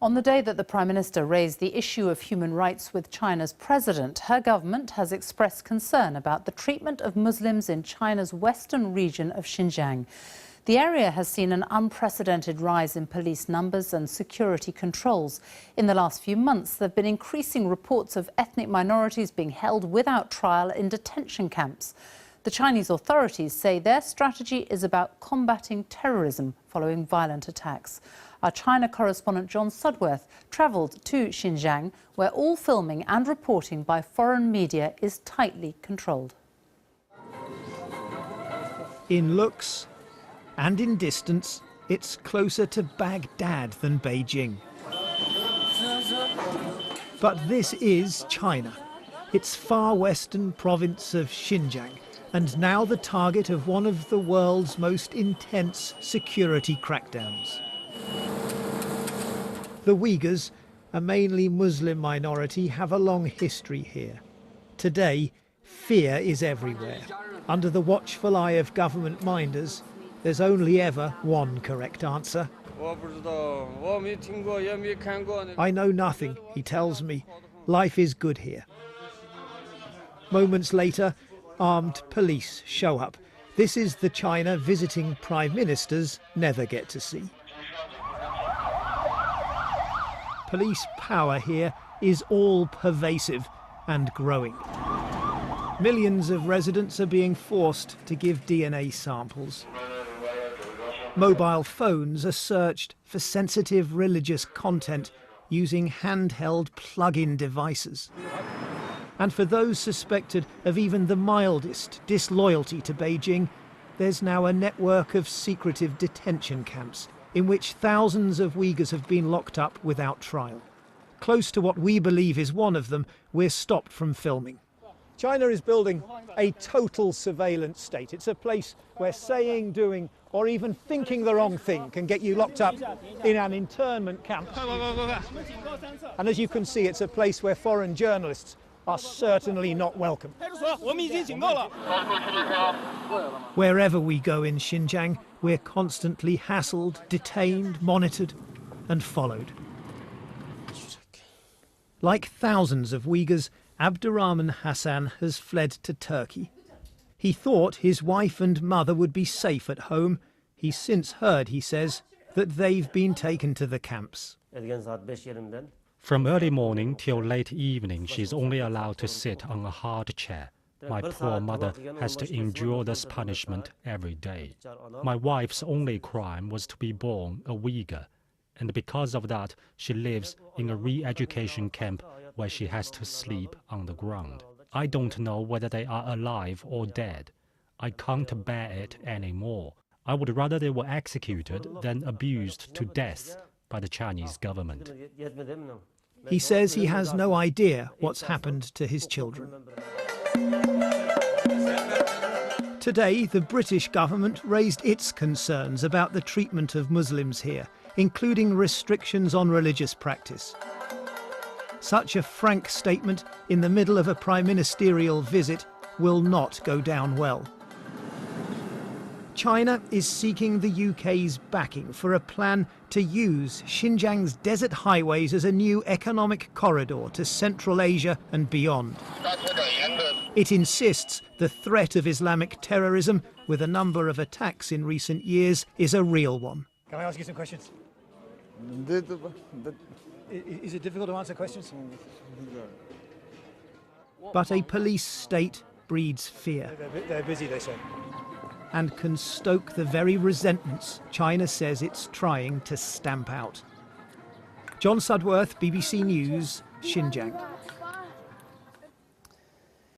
On the day that the Prime Minister raised the issue of human rights with China's president, her government has expressed concern about the treatment of Muslims in China's western region of Xinjiang. The area has seen an unprecedented rise in police numbers and security controls. In the last few months, there have been increasing reports of ethnic minorities being held without trial in detention camps. The Chinese authorities say their strategy is about combating terrorism following violent attacks. Our China correspondent John Sudworth travelled to Xinjiang, where all filming and reporting by foreign media is tightly controlled. In looks and in distance, it's closer to Baghdad than Beijing. But this is China, its far western province of Xinjiang, and now the target of one of the world's most intense security crackdowns. The Uyghurs, a mainly Muslim minority, have a long history here. Today, fear is everywhere. Under the watchful eye of government minders, there's only ever one correct answer. I know nothing, he tells me. Life is good here. Moments later, armed police show up. This is the China visiting prime ministers never get to see. Police power here is all-pervasive and growing. Millions of residents are being forced to give DNA samples. Mobile phones are searched for sensitive religious content using handheld plug-in devices. And for those suspected of even the mildest disloyalty to Beijing, there's now a network of secretive detention camps in which thousands of Uyghurs have been locked up without trial. Close to what we believe is one of them, we're stopped from filming. China is building a total surveillance state. It's a place where saying, doing, or even thinking the wrong thing can get you locked up in an internment camp. And as you can see, it's a place where foreign journalists are certainly not welcome. Wherever we go in Xinjiang, we're constantly hassled, detained, monitored and followed. Like thousands of Uyghurs, Abdurrahman Hassan has fled to Turkey. He thought his wife and mother would be safe at home. He's since heard, he says, that they've been taken to the camps. From early morning till late evening, she's only allowed to sit on a hard chair. My poor mother has to endure this punishment every day. My wife's only crime was to be born a Uyghur, and because of that, she lives in a re-education camp where she has to sleep on the ground. I don't know whether they are alive or dead. I can't bear it anymore. I would rather they were executed than abused to death by the Chinese government. He says he has no idea what's happened to his children. Today, the British government raised its concerns about the treatment of Muslims here, including restrictions on religious practice. Such a frank statement in the middle of a prime ministerial visit will not go down well. China is seeking the UK's backing for a plan to use Xinjiang's desert highways as a new economic corridor to Central Asia and beyond. It insists the threat of Islamic terrorism, with a number of attacks in recent years, is a real one. Can I ask you some questions? Is it difficult to answer questions? But a police state breeds fear. They're busy, they say. And can stoke the very resentments China says it's trying to stamp out. John Sudworth, BBC News, Xinjiang.